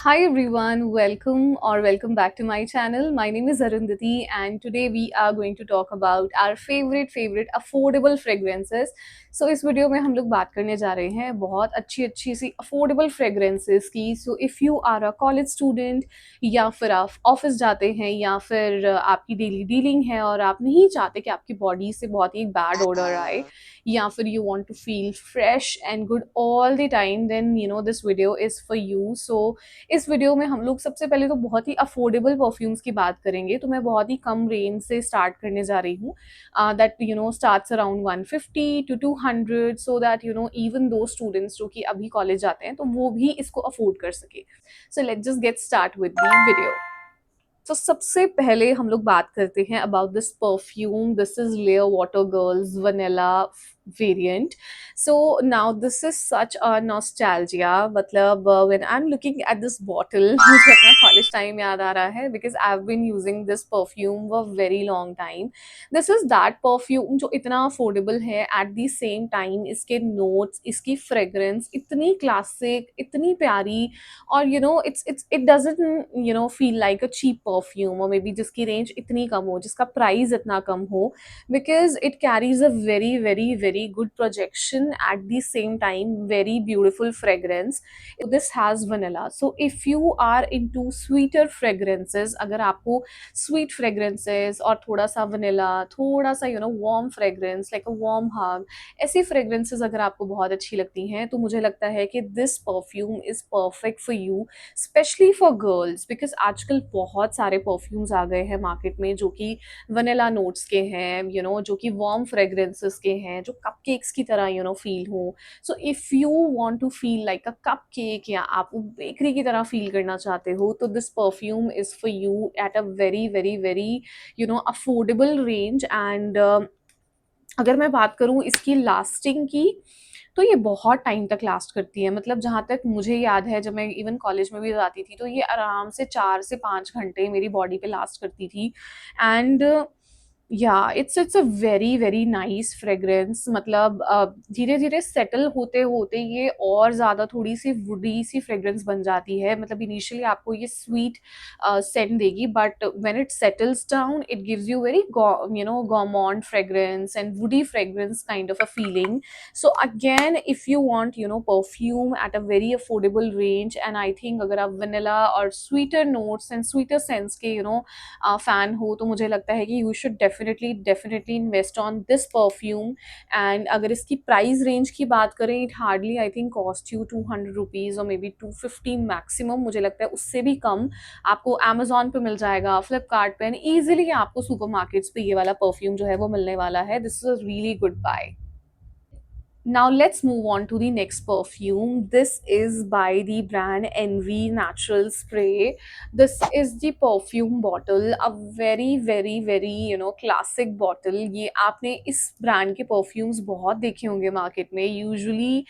Hi everyone, welcome back to my channel. My name is Arundhati and today we are going to talk about our favorite affordable fragrances. So इस video में हम लोग बात करने जा रहे हैं बहुत अच्छी अच्छी सी affordable fragrances की. So if you are a college student या फिर आप ऑफिस जाते हैं या फिर आपकी डेली डीलिंग है और आप नहीं चाहते कि आपकी बॉडी से बहुत ही बैड ओडर आए या फिर you want to feel fresh and good all the time, then you know this video is for you. So इस वीडियो में हम लोग सबसे पहले तो बहुत ही अफोर्डेबल परफ्यूम्स की बात करेंगे. तो मैं बहुत ही कम रेंज से स्टार्ट करने जा रही हूँ, that starts around 150 to 200, so that even though students जो कि अभी कॉलेज जाते हैं तो वो भी इसको अफोर्ड कर सके. So let's just get start with the video. तो सबसे पहले हम लोग बात करते हैं about this perfume. This is layer water girls vanilla variant. So now this is such a nostalgia. मतलब when I'm looking at this bottle मुझे अपना college time याद आ रहा है because I've been using this perfume for a very long time. This is that perfume जो इतना affordable है, at the same time इसके notes, इसकी fragrance इतनी classic, इतनी प्यारी, और it doesn't feel like a cheap perfume, or maybe जिसकी range इतनी कम हो, जिसका price इतना कम हो, because it carries a very good projection, at the same time very beautiful fragrance. This has vanilla, so if you are into sweeter fragrances, अगर आपको sweet fragrances और थोड़ा सा vanilla, थोड़ा सा warm fragrance like a warm hug, ऐसी fragrances अगर आपको बहुत अच्छी लगती हैं तो मुझे लगता है कि this perfume is perfect for you, specially for girls. Because आजकल बहुत सारे परफ्यूम्स आ गए हैं मार्केट में जो कि वनीला नोट्स के हैं, जो कि वार्म फ्रेग्रेंसेस के हैं, जो कप केक्स की तरह फील हो. So if you want to feel like a cupcake, या आप बेकरी की तरह फील करना चाहते हो, तो this perfume is for you at a very affordable range. And अगर मैं बात करूँ इसकी लास्टिंग की, तो ये बहुत टाइम तक लास्ट करती है. मतलब जहाँ तक मुझे याद है, जब मैं इवन कॉलेज में भी जाती थी तो ये आराम से 4 से 5 घंटे मेरी बॉडी पे लास्ट करती थी. एंड या it's a very nice fragrance. मतलब धीरे धीरे सेटल होते होते ये और ज़्यादा थोड़ी सी वुडी सी फ्रेग्रेंस बन जाती है. मतलब इनिशियली आपको ये स्वीट सेंट देगी, but when it settles down it gives you very gourmand fragrance and woody fragrance kind of a feeling. So again, if you want perfume at a very affordable range, and I think अगर आप vanilla और sweeter notes and sweeter scents के fan हो, तो मुझे लगता है कि you should definitely invest on this perfume. And अगर इसकी प्राइस रेंज की बात करें, it hardly I think cost you 200 rupees or maybe 250 maximum. मुझे लगता है उससे भी कम आपको Amazon पे मिल जाएगा, फ्लिपकार्ट पे, ईजिली आपको सुपरमार्केट्स पे ये वाला परफ्यूम जो है वो मिलने वाला है. This is a really good buy. Now let's move on to the next perfume. This is by the brand Envy Natural Spray. This is the perfume bottle, a very classic bottle. ये आपने इस brand के perfumes बहुत देखे होंगे market में. Usually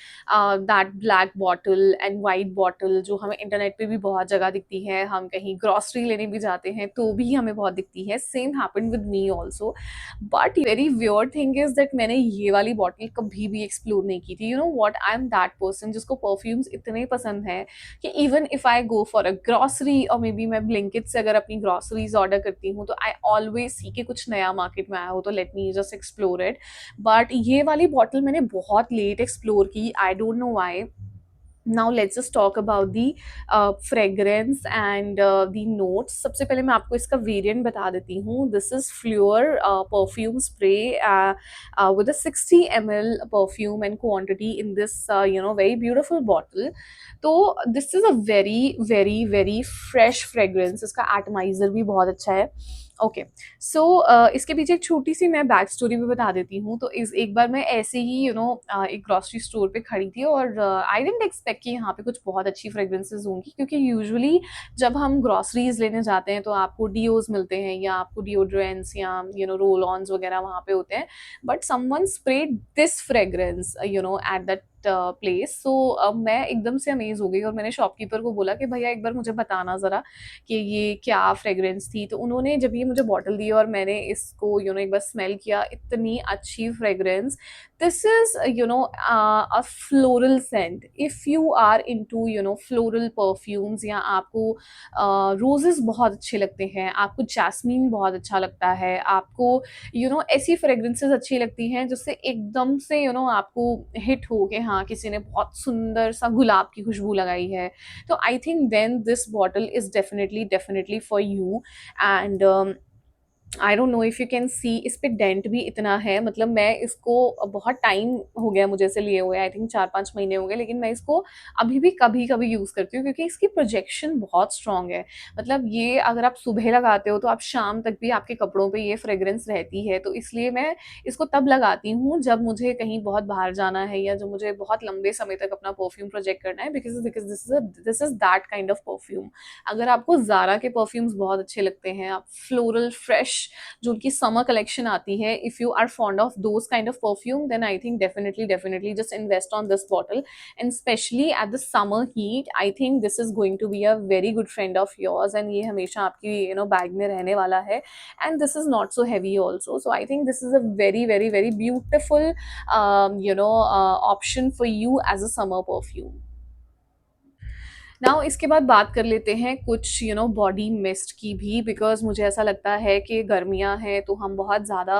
that black bottle and white bottle जो हमें internet पे भी बहुत जगह दिखती है, हम कहीं grocery लेने भी जाते हैं तो भी हमें बहुत दिखती है. Same happened with me also. But very weird thing is that मैंने ये वाली बॉटल कभी भी एक्सप्लोर नहीं की थी. What, I am that person जिसको परफ्यूम्स इतने पसंद है कि even if I go for a grocery, और मे बी मैं ब्लिंकिट से अगर अपनी ग्रॉसरीज ऑर्डर करती हूँ, तो आई ऑलवेज सी कि कुछ नया मार्केट में आया हो तो let me just explore it. But ये वाली बॉटल मैंने बहुत लेट एक्सप्लोर की. आई don't know why. Now let's just talk about the fragrance and the notes. सबसे पहले मैं आपको इसका वेरिएंट बता देती हूँ. This is fleur perfume spray with a 60 ml perfume and quantity in this very beautiful bottle. तो this is a very fresh fragrance. इसका एटमाइजर भी बहुत अच्छा है. ओके, सो इसके पीछे एक छोटी सी मैं बैक स्टोरी भी बता देती हूँ. तो इस एक बार मैं ऐसे ही एक ग्रॉसरी स्टोर पे खड़ी थी, और आई डिडंट एक्सपेक्ट कि यहाँ पे कुछ बहुत अच्छी फ्रेग्रेंसेस होंगी, क्योंकि यूजुअली जब हम ग्रॉसरीज लेने जाते हैं तो आपको डीओज मिलते हैं, या आपको डिओड्रेंट्स, या रोल ऑन्स वगैरह वहाँ पे होते हैं. But someone spread this fragrance at that place. So मैं एकदम से अमेज हो गई, और मैंने शॉपकीपर को बोला कि भैया एक बार मुझे बताना ज़रा कि ये क्या फ्रेग्रेंस थी. तो उन्होंने जब ये मुझे बॉटल दी और मैंने इसको एक बार स्मेल किया, इतनी अच्छी fragrance. this is a floral scent. If you are into floral perfumes, या आपको रोजेस बहुत अच्छे लगते हैं, आपको जैस्मीन बहुत अच्छा लगता है, आपको ऐसी फ्रेग्रेंसेस अच्छी लगती हैं जिससे एकदम से आपको हिट हो के हाँ किसी ने बहुत सुंदर सा गुलाब की खुशबू लगाई है, तो I think then this bottle is definitely definitely for you. And I don't know if you can see, इस पे डेंट भी इतना है, मतलब मैं इसको बहुत टाइम हो गया मुझे इसे लिए हुए, आई थिंक 4-5 महीने हो गए, लेकिन मैं इसको अभी भी कभी कभी यूज़ करती हूँ क्योंकि इसकी प्रोजेक्शन बहुत स्ट्रांग है. मतलब ये अगर आप सुबह लगाते हो तो आप शाम तक भी आपके कपड़ों पे ये फ्रेग्रेंस रहती है, तो इसलिए मैं इसको तब लगाती हूँ जब मुझे कहीं बहुत बाहर जाना है या जो मुझे बहुत लंबे समय तक अपना परफ्यूम प्रोजेक्ट करना है, because because this is that kind of perfume. अगर आपको ज़ारा के परफ्यूम्स बहुत अच्छे लगते हैं, आप फ्लोरल फ्रेश जो उनकी समर कलेक्शन आती है, if you are fond of those kind of perfume, then I think definitely definitely just invest on this bottle. And specially at the summer heat, I think this is going to be a very good friend of yours, and ये हमेशा आपकी bag में रहने वाला है. And this is not so heavy also, so I think this is a very very very beautiful option for you as a summer perfume. Now इसके बाद बात कर लेते हैं कुछ बॉडी मिस्ट की भी, बिकॉज मुझे ऐसा लगता है कि गर्मियां हैं तो हम बहुत ज़्यादा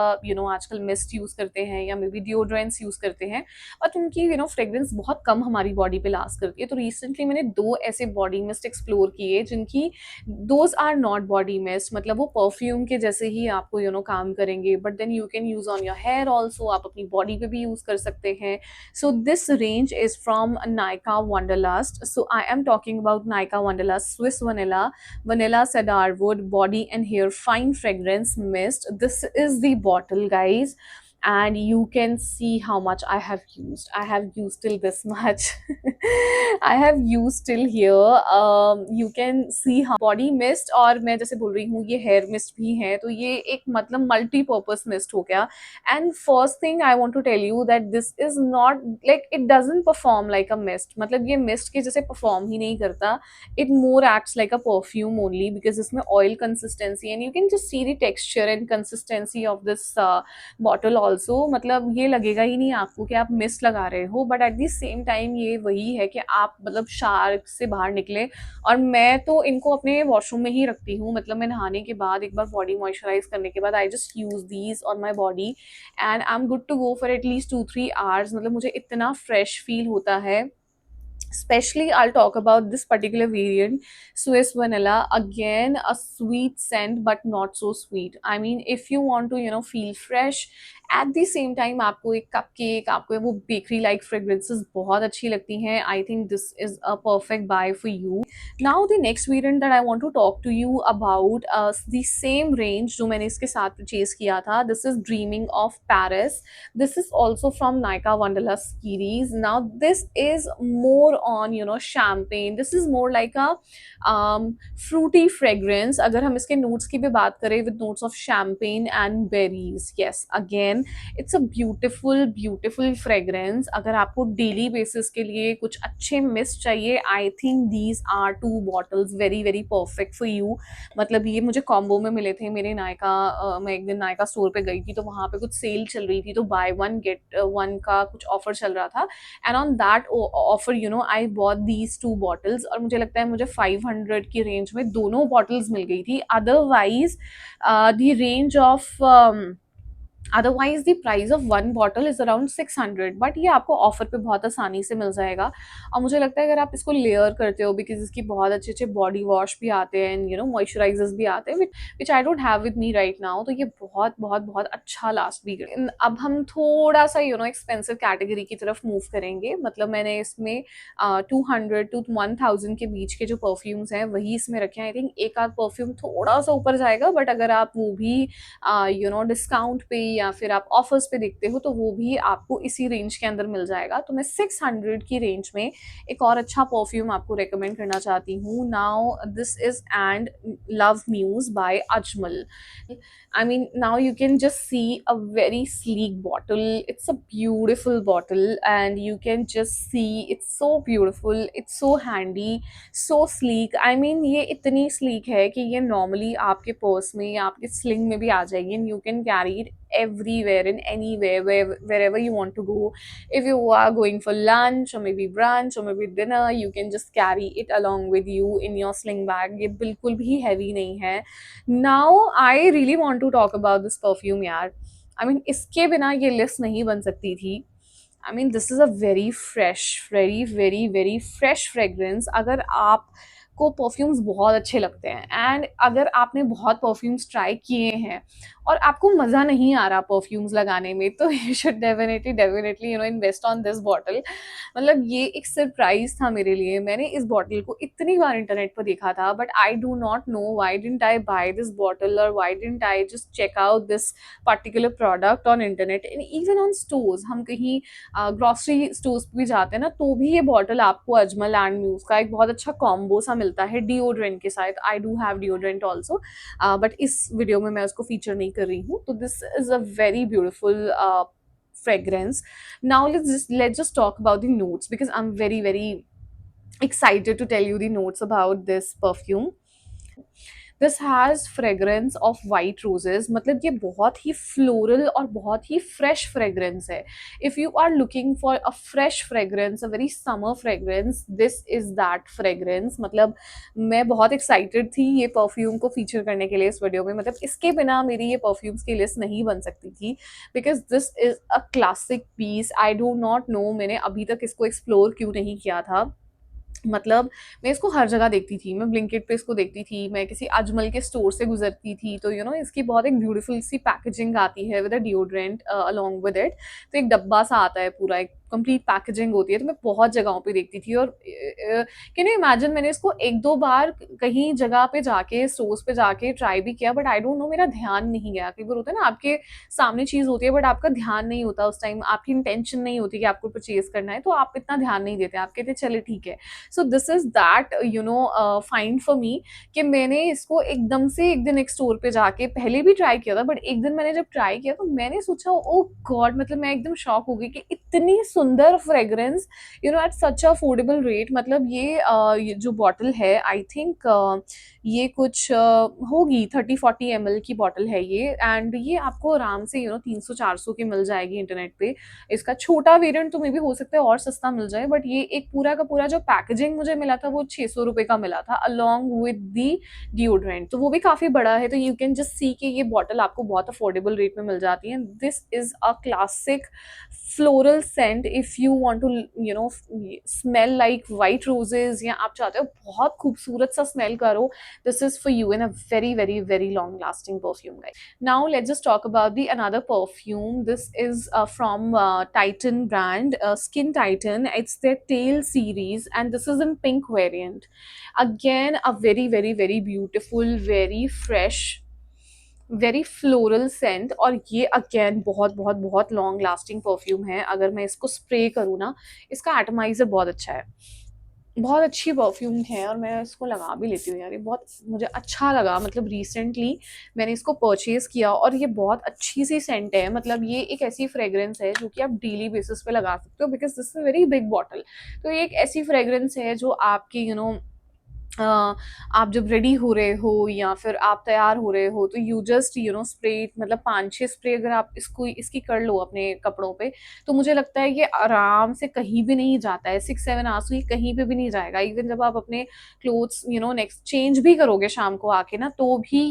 आजकल मिस्ट यूज़ करते हैं या मे बी डिओड्रेंट्स यूज़ करते हैं, और उनकी फ्रेग्रेंस बहुत कम हमारी बॉडी पे लास्ट करती है. तो रिसेंटली मैंने 2 ऐसे बॉडी मिस्ट एक्सप्लोर किए जिनकी those are not body mist, मतलब वो परफ्यूम के जैसे ही आपको काम करेंगे, but then you can use on your hair also, आप अपनी बॉडी पे भी यूज़ कर सकते हैं. So this range is from Nykaa Wanderlust. So I am talking about Nykaa Wanderlust Swiss Vanilla, Vanilla Cedarwood Body and Hair Fine Fragrance Mist. This is the bottle, guys. And you can see how much I have used. I have used till this much. I have used till here. You can see how body mist, और मैं जैसे बोल रही हूँ ये hair mist भी है, तो ये एक मतलब multi purpose mist हो गया. And first thing I want to tell you that this is not like, it doesn't perform like a mist. मतलब ये mist के जैसे perform ही नहीं करता. It more acts like a perfume only because इसमें oil consistency, and you can just see the texture and consistency of this bottle also. मतलब ये लगेगा ही नहीं आपको कि आप mist लगा रहे हो, but at the same time ये वही है कि आप मतलब शार्क से बाहर निकले. और मैं तो इनको अपने वॉशरूम में ही रखती हूँ, मतलब मैं नहाने के बाद एक बार बॉडी मॉइस्चराइज करने के बाद I just use these on my body and I am good to go for at least 2-3 hours. मतलब मुझे इतना फ्रेश फील होता है. Especially I'll talk about this particular variant, Swiss Vanilla. Again, a sweet scent but not so sweet. I mean, if you want to feel fresh at the same time, आपको एक cupcake, आपको वो bakery like fragrances बहुत अच्छी लगती हैं, I think this is a perfect buy for you. Now the next variant that I want to talk to you about, the same range जो मैंने इसके साथ purchase किया था, this is Dreaming of Paris. This is also from Nykaa Wanderlust series. Now this is more on champagne. This is more like a fruity fragrance. अगर हम इसके notes की भी बात करें, with notes of champagne and berries. Yes, again it's a beautiful beautiful fragrance. अगर आपको daily basis के लिए कुछ अच्छे mist चाहिए, I think these are 2 bottles very very perfect for you. मतलब ये मुझे कॉम्बो में मिले थे मेरे नायका. मैं एक दिन नायका स्टोर पे गई थी तो वहाँ पे कुछ सेल चल रही थी, तो बाय वन गेट वन का कुछ ऑफर चल रहा था, and on that offer I bought these 2 bottles, और मुझे लगता है मुझे 500 की रेंज में दोनों बॉटल्स मिल गई थी. Otherwise the range of otherwise the price of 1 bottle is around 600, but ये आपको ऑफर पे बहुत आसानी से मिल जाएगा. और मुझे लगता है अगर आप इसको लेयर करते हो, बिकॉज इसकी बहुत अच्छे अच्छे बॉडी वॉश भी आते हैं एंड मॉइस्चराइजर्स भी आते हैं, which I don't have with me right now, तो ये बहुत बहुत बहुत अच्छा लास्ट भी कर. अब हम थोड़ा सा एक्सपेंसिव कैटेगरी की तरफ मूव करेंगे. मतलब मैंने इसमें 200 to 1000 के बीच के जो परफ्यूम्स हैं वही इसमें रखे हैं. आई थिंक एक आध परफ्यूम थोड़ा सा ऊपर जाएगा, बट अगर आप वो भी डिस्काउंट पे या फिर आप ऑफर्स पे देखते हो तो वो भी आपको इसी रेंज के अंदर मिल जाएगा. तो मैं 600 की रेंज में एक और अच्छा परफ्यूम आपको रेकमेंड करना चाहती हूँ. Now this is and love muse by Ajmal. I mean, now you can just see a very sleek bottle. It's a beautiful bottle, and you can just see it's so beautiful. It's so handy, so sleek. I mean, ये इतनी sleek है कि ये normally आपके purse में या आपके sling में भी आ जाएगी, and you can carry it everywhere, in anywhere, wherever you want to go. If you are going for lunch or maybe brunch or maybe dinner, you can just carry it along with you in your sling bag. ये बिल्कुल भी heavy नहीं है. Now I really want to talk about this perfume यार. I mean इसके बिना ये list नहीं बन सकती थी. I mean this is a very fresh, very very very fresh fragrance. अगर आप को परफ्यूम्स बहुत अच्छे लगते हैं एंड अगर आपने बहुत परफ्यूम्स ट्राई किए हैं और आपको मज़ा नहीं आ रहा परफ्यूम्स लगाने में, तो you should definitely definitely invest on this bottle. मतलब ये एक सरप्राइज था मेरे लिए. मैंने इस बॉटल को इतनी बार इंटरनेट पर देखा था, but I do not know why didn't I buy this bottle और why didn't I just check out this particular product on internet and even on stores. हम कहीं ग्रॉसरी स्टोर्स पे भी जाते हैं ना, तो भी ये बॉटल आपको अजमल एंड म्यूज का एक बहुत अच्छा कॉम्बो सा मिलता है डिओड्रेंट के साथ. I do have deodorant also, but इस वीडियो में मैं उसको फीचर नहीं कर रही हूँ. तो this is a very beautiful fragrance. Now let's just talk about the notes, because I'm very very excited to tell you the notes about this perfume. This has fragrance of white roses. मतलब ये बहुत ही floral और बहुत ही fresh fragrance है. If you are looking for a fresh fragrance, a very summer fragrance, this is that fragrance. मतलब मैं बहुत एक्साइटेड थी ये परफ्यूम को फीचर करने के लिए इस वीडियो में. मतलब इसके बिना मेरी ये परफ्यूम्स की लिस्ट नहीं बन सकती थी, because this is a classic piece. I do not know मैंने अभी तक इसको एक्सप्लोर क्यों नहीं किया था. मतलब मैं इसको हर जगह देखती थी. मैं ब्लिंकिट पे इसको देखती थी, मैं किसी अजमल के स्टोर से गुजरती थी, तो इसकी बहुत एक ब्यूटीफुल सी पैकेजिंग आती है with a deodorant along with it. तो एक डब्बा सा आता है पूरा, एक कंप्लीट पैकेजिंग होती है. तो मैं बहुत जगहों पे देखती थी. और कैन यू इमेजिन, मैंने इसको एक दो बार कहीं जगह पे जाके, स्टोर्स पे जाके ट्राई भी किया, बट आई डोंट नो मेरा ध्यान नहीं गया. कई बार होता है ना, आपके सामने चीज़ होती है बट आपका ध्यान नहीं होता उस टाइम, आपकी इंटेंशन नहीं होती कि आपको परचेज करना है, तो आप इतना ध्यान नहीं देते, आप कहते चले ठीक है. So this is that find for me, कि मैंने इसको एकदम से एक दिन एक स्टोर पे जाके पहले भी ट्राई किया था, बट एक दिन मैंने जब ट्राई किया तो मैंने सोचा ओ गॉड, मतलब मैं एकदम शॉक हो गई कि इतनी सुंदर fragrance at such affordable rate. मतलब ये जो बॉटल है, आई थिंक ये कुछ होगी 30-40 ml की बॉटल है ये. एंड ये आपको आराम से 300-400 की मिल जाएगी इंटरनेट पे. इसका छोटा वेरिएंट तो मे भी हो सकता है और सस्ता मिल जाए, बट ये एक पूरा का पूरा जो पैकेजिंग मुझे मिला था वो 600 रुपए का मिला था अलोंग विद दी डिओड्रेंट. तो वो भी काफी बड़ा है. तो यू कैन जस्ट सी कि ये बॉटल आपको बहुत अफोर्डेबल रेट में मिल जाती है. This is a classic floral scent. If you want to smell like white roses, या आप चाहते हो बहुत खूबसूरत सा स्मेल करो, this is for you in a very very very long lasting perfume, guys. Now let's just talk about the another perfume. This is from Titan brand, Skin Titan. It's their Tail series and this is in pink variant. Again a very very very beautiful, very fresh, very floral scent. और ये again बहुत बहुत बहुत long lasting perfume है. अगर मैं इसको spray करूँ ना, इसका एटमाइजर बहुत अच्छा है, बहुत अच्छी परफ्यूम है और मैं इसको लगा भी लेती हूँ यार. ये बहुत मुझे अच्छा लगा. मतलब रिसेंटली मैंने इसको परचेज किया और ये बहुत अच्छी सी सेंट है. मतलब ये एक ऐसी फ्रेग्रेंस है जो कि आप डेली बेसिस पे लगा सकते हो, because this is very big bottle. तो ये एक ऐसी फ्रेग्रेंस है जो आपकी आप जब रेडी हो रहे हो या फिर आप तैयार हो रहे हो, तो यू जस्ट स्प्रे. मतलब 5-6 स्प्रे अगर आप इसकी कर लो अपने कपड़ों पे, तो मुझे लगता है ये आराम से कहीं भी नहीं जाता है. 6-7 आवर्स ये कहीं पे भी नहीं जाएगा. इवन जब आप अपने क्लोथ्स नेक्स्ट चेंज भी करोगे शाम को आके ना, तो भी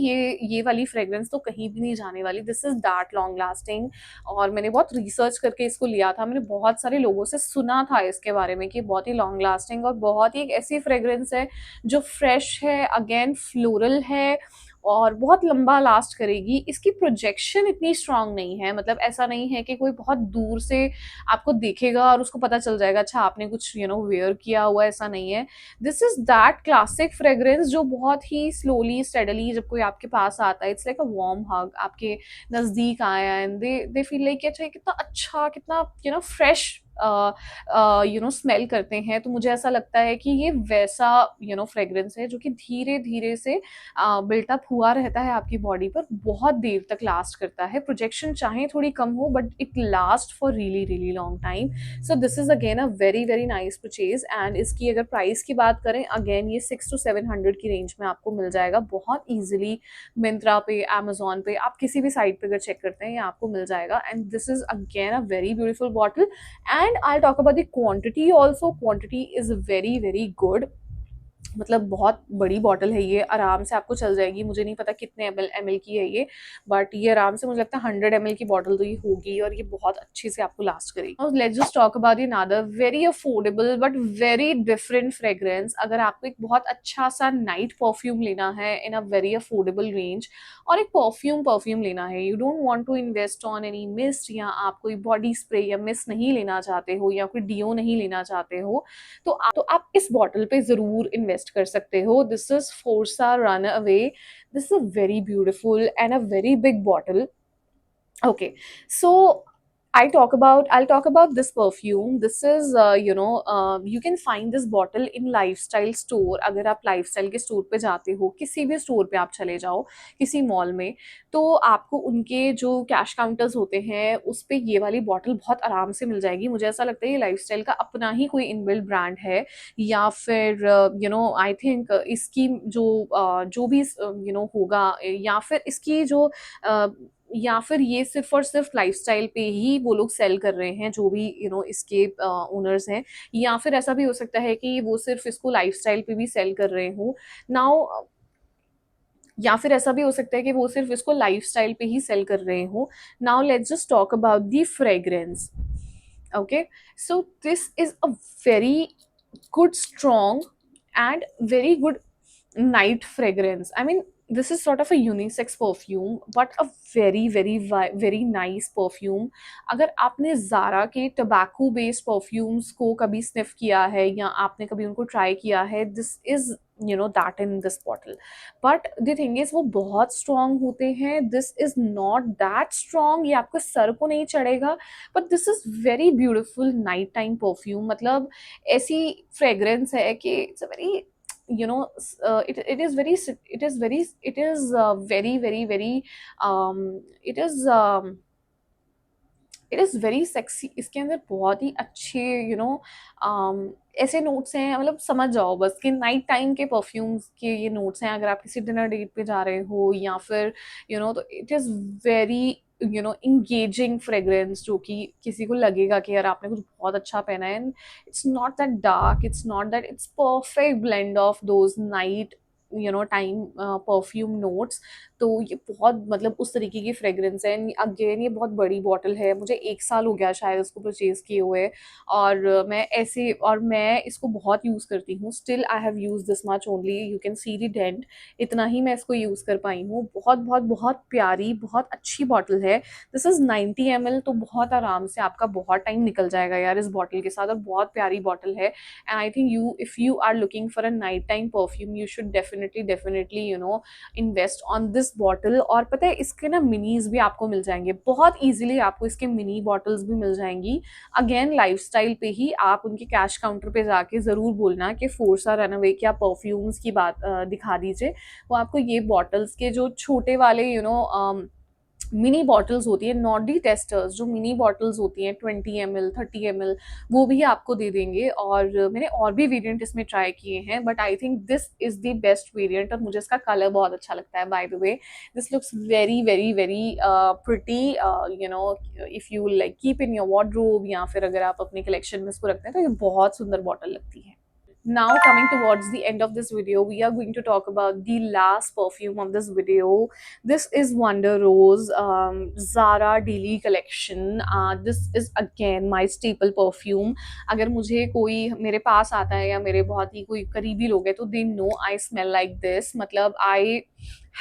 ये वाली फ्रेग्रेंस तो कहीं भी नहीं जाने वाली. This is that long lasting. और मैंने बहुत रिसर्च करके इसको लिया था. मैंने बहुत सारे लोगों से सुना था इसके बारे में कि बहुत ही लॉन्ग लास्टिंग और बहुत ही एक ऐसी फ्रेग्रेंस है जो फ्रेश है, अगेन फ्लोरल है और बहुत लंबा लास्ट करेगी. इसकी प्रोजेक्शन इतनी स्ट्रांग नहीं है. मतलब ऐसा नहीं है कि कोई बहुत दूर से आपको देखेगा और उसको पता चल जाएगा अच्छा आपने कुछ वेयर किया हुआ. ऐसा नहीं है. This is that classic fragrance जो बहुत ही स्लोली स्टेडली जब कोई आपके पास आता है, इट्स लाइक अ वार्म हग, आपके नजदीक आया एंड दे फील लाइक अच्छा कितना अच्छा, कितना फ्रेश स्मेल करते हैं, तो मुझे ऐसा लगता है कि ये वैसा फ्रेग्रेंस है जो कि धीरे धीरे से बिल्टअप हुआ रहता है आपकी बॉडी पर, बहुत देर तक लास्ट करता है। प्रोजेक्शन चाहे थोड़ी कम हो but it last for really really long time. So this is again a very very nice purchase. And इसकी अगर प्राइस की बात करें, अगेन ये 600 to 700 की रेंज में आपको मिल जाएगा बहुत ईजिली। मिंत्रा पे, अमेजोन पे, आप किसी भी साइट पे अगर चेक करते हैं ये आपको मिल जाएगा। And this is again a very beautiful bottle. And I talk about the quantity also, quantity is very very good. मतलब बहुत बड़ी बॉटल है ये, आराम से आपको चल जाएगी। मुझे नहीं पता कितने एम एल की है ये, बट ये आराम से मुझे लगता है 100 ml की बॉटल तो ये होगी, और ये बहुत अच्छे से आपको लास्ट करेगी। Let's just talk about another very affordable but very different fragrance. अगर आपको एक बहुत अच्छा सा नाइट परफ्यूम लेना है in a very affordable range, और एक परफ्यूम लेना है, you don't want to invest on any mist, या आप कोई बॉडी स्प्रे या मिस्ट नहीं लेना चाहते हो, या कोई डिओ नहीं लेना चाहते हो, तो आप इस बॉटल पे जरूर इन्वेस्ट कर सकते हो। This is Forza run away. This is a very beautiful and a very big bottle. Okay, so I'll talk about this perfume. This is, you can find this bottle in lifestyle store. अगर आप lifestyle के store पे जाते हो, किसी भी store पे आप चले जाओ, किसी मॉल में, तो आपको उनके जो कैश काउंटर्स होते हैं उस पे ये वाली बॉटल बहुत आराम से मिल जाएगी। मुझे ऐसा लगता है ये लाइफस्टाइल का अपना ही कोई इनबिल्ट ब्रांड है, या फिर आई थिंक इसकी जो भी होगा, या फिर इसकी जो या फिर ये सिर्फ और सिर्फ लाइफस्टाइल पे ही वो लोग सेल कर रहे हैं, जो भी इसके ओनर्स हैं, या फिर ऐसा भी हो सकता है कि वो सिर्फ इसको लाइफस्टाइल पे भी सेल कर रहे हो नाउ, या फिर ऐसा भी हो सकता है कि वो सिर्फ इसको लाइफस्टाइल पे ही सेल कर रहे हो। Now let's just talk about the fragrance. Okay, so this is a very good, strong, and very good night fragrance. I mean, this is sort of a unisex perfume, but a very very very nice perfume. अगर आपने Zara के tobacco based perfumes को कभी sniff किया है, या आपने कभी उनको try किया है, this is that in this bottle. But the thing is वो बहुत strong होते हैं, this is not that strong, ये आपको सर को नहीं चढ़ेगा, but this is very beautiful night time perfume। मतलब ऐसी fragrance है कि it's a very it is very very very very it is it is very sexy. इसके अंदर बहुत ही अच्छे ऐसे नोट्स हैं, मतलब समझ जाओ बस कि नाइट टाइम के परफ्यूम्स के ये नोट्स हैं। अगर आप किसी डिनर डेट पे जा रहे हो, या फिर तो it is very engaging fragrance, जो कि किसी को लगेगा कि यार आपने कुछ बहुत अच्छा पहना है। And it's not that dark, it's not that, it's perfect blend of those night time perfume notes. तो ये बहुत मतलब उस तरीके की फ्रेग्रेंस है। अगेन ये बहुत बड़ी बॉटल है, मुझे 1 साल हो गया शायद इसको परचेज किए हुए, और मैं इसको बहुत यूज़ करती हूँ। Still I have use this much only, you can see the dent, इतना ही मैं इसको यूज़ कर पाई हूँ। बहुत बहुत बहुत प्यारी, बहुत अच्छी बॉटल है। दिस इज़ 90 ml, तो बहुत आराम से आपका बहुत टाइम निकल जाएगा यार इस बॉटल के साथ, और बहुत प्यारी बॉटल है। And I think if you are looking for a night time perfume, you should definitely invest on this bottle. और पता है इसके ना मिनीज भी आपको मिल जाएंगे बहुत इजीली, आपको इसके मिनी बॉटल्स भी मिल जाएंगी। अगेन लाइफस्टाइल पे ही आप उनके कैश काउंटर पे जाके जरूर बोलना कि फोर्सा रनअवे के आप परफ्यूम्स की बात दिखा दीजिए, वो आपको ये बॉटल्स के जो छोटे वाले मिनी बॉटल्स होती है, नॉट दी टेस्टर्स, जो मिनी बॉटल्स होती हैं 20 ml 30 ml, वो भी आपको दे देंगे। और मैंने और भी वेरिएंट इसमें ट्राई किए हैं, but I think this is the best variant, और मुझे इसका कलर बहुत अच्छा लगता है। By the way, this looks very very very pretty, if you like keep in your wardrobe, या फिर अगर आप अपने कलेक्शन में इसको रखते हैं तो ये बहुत सुंदर बॉटल लगती है। Now coming towards the end of this video, we are going to talk about the last perfume of this video. This is Wonder Rose, Zara Daily Collection. This is again my staple perfume. अगर मुझे कोई मेरे पास आता है, या मेरे बहुत ही कोई करीबी लोग हैं, तो they know I smell like this। मतलब I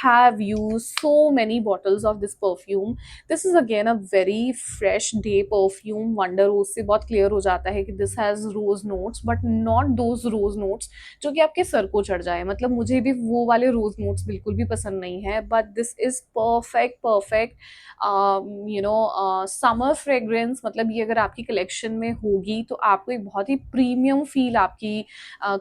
have used so many bottles of this perfume. This is again a very fresh day perfume. Wonder Rose से बहुत clear हो जाता है कि this has rose notes, but not those rose notes जो कि आपके सर को चढ़ जाए. मतलब मुझे भी वो वाले रोज नोट्स बिल्कुल भी पसंद नहीं है, but this is perfect perfect summer fragrance. मतलब ये अगर आपकी कलेक्शन में होगी तो आपको एक बहुत ही प्रीमियम फील आपकी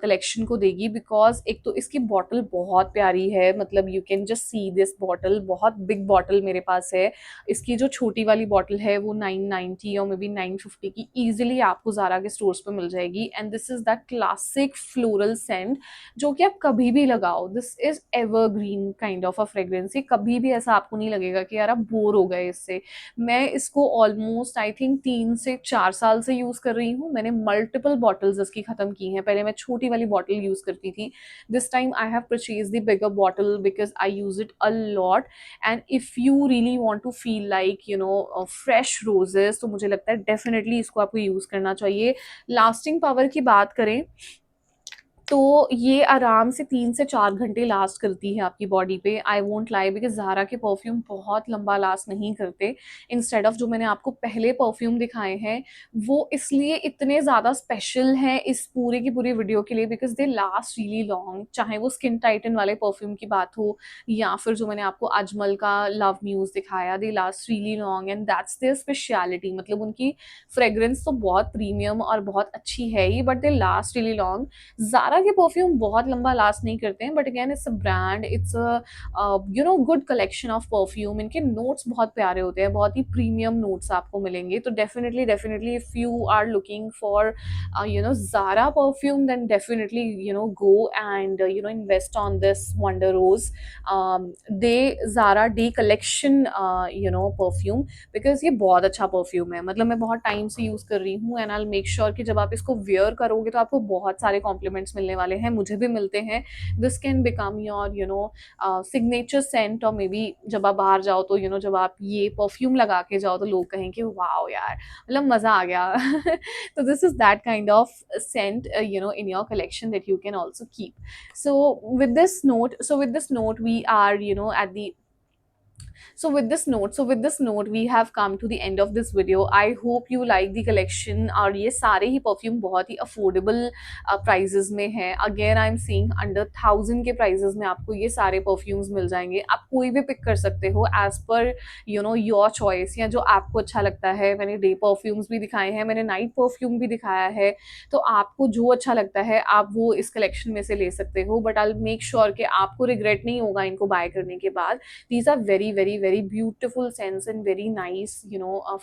कलेक्शन को देगी. बिकॉज एक तो इसकी बॉटल बहुत प्यारी है. मतलब you can just see this bottle, बहुत बिग बॉटल मेरे पास है. इसकी जो छोटी वाली बॉटल है वो 990 और मे बी 950 की ईजिली आपको ज़ारा के स्टोर्स पे मिल जाएगी. And this is the classic floral scent जो कि आप कभी भी लगाओ. This is evergreen kind of a fragrance. ये कभी भी ऐसा आपको नहीं लगेगा कि यार आप बोर हो गए इससे. मैं इसको ऑलमोस्ट आई थिंक 3 से 4 साल से यूज कर रही हूँ. मैंने मल्टीपल बॉटल्स इसकी खत्म की हैं. पहले मैं छोटी वाली बॉटल यूज करती थी. This time I have purchase the bigger bottle because I use it a lot. And if you really want to feel like fresh roses तो मुझे लगता है डेफिनेटली इसको आपको यूज करना चाहिए. लास्टिंग पावर की बात करें तो ये आराम से 3 से 4 घंटे लास्ट करती है आपकी बॉडी पे. I won't lie because Zara के परफ्यूम बहुत लंबा लास्ट नहीं करते. इंस्टेड ऑफ जो मैंने आपको पहले परफ्यूम दिखाए हैं वो इसलिए इतने ज़्यादा स्पेशल हैं इस पूरे की पूरी वीडियो के लिए because they last really long. चाहे वो स्किन टाइटन वाले परफ्यूम की बात हो या फिर जो मैंने आपको अजमल का लव म्यूज दिखाया, they last really long and that's their speciality. मतलब उनकी फ्रेग्रेंस तो बहुत प्रीमियम और बहुत अच्छी है ही, but they last really long. Zara के परफ्यूम बहुत लंबा लास्ट नहीं करते हैं, but again it's a brand, it's a good collection of perfume. इनके नोट्स बहुत प्यारे होते हैं, बहुत ही प्रीमियम नोट्स आपको मिलेंगे. तो definitely definitely if you are looking for Zara perfume, then definitely go and invest on this Wonder Rose Day Zara Day Collection perfume. Because ये बहुत अच्छा परफ्यूम है. मतलब मैं बहुत टाइम से यूज कर रही हूँ and I will make sure कि जब आप इसको वेयर करोगे तो आपको बहुत सारे कॉम्प्लीमेंट्स मिलने वाले हैं. मुझे भी मिलते हैं. This can become your signature scent. और मे बी जब आप बाहर जाओ तो जब आप ये परफ्यूम लगा के जाओ तो लोग कहें कि वाओ यार मतलब मजा आ गया. So this is that kind of scent in your collection that you can also keep. So with this note we are at the so with this note we have come to the end of this video. I hope you like the collection. और ये सारे ही perfume बहुत ही affordable prices में है. Again I am seeing under 1000 के prices में आपको ये सारे परफ्यूम्स मिल जाएंगे. आप कोई भी पिक कर सकते हो एज पर योर चॉइस या जो आपको अच्छा लगता है. मैंने डे परफ्यूम्स भी दिखाए हैं, मैंने नाइट परफ्यूम भी दिखाया है. तो आपको जो अच्छा लगता है आप वो इस कलेक्शन में से ले सकते हो. बट आई मेक श्योर कि आपको रिग्रेट नहीं होगा इनको बाय करने के बाद. These are very beautiful scents and very nice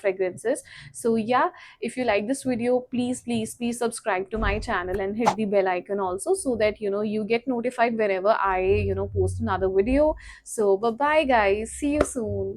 fragrances. So yeah, if you like this video, please subscribe to my channel and hit the bell icon also, so that you get notified whenever I post another video. So bye bye guys, see you soon.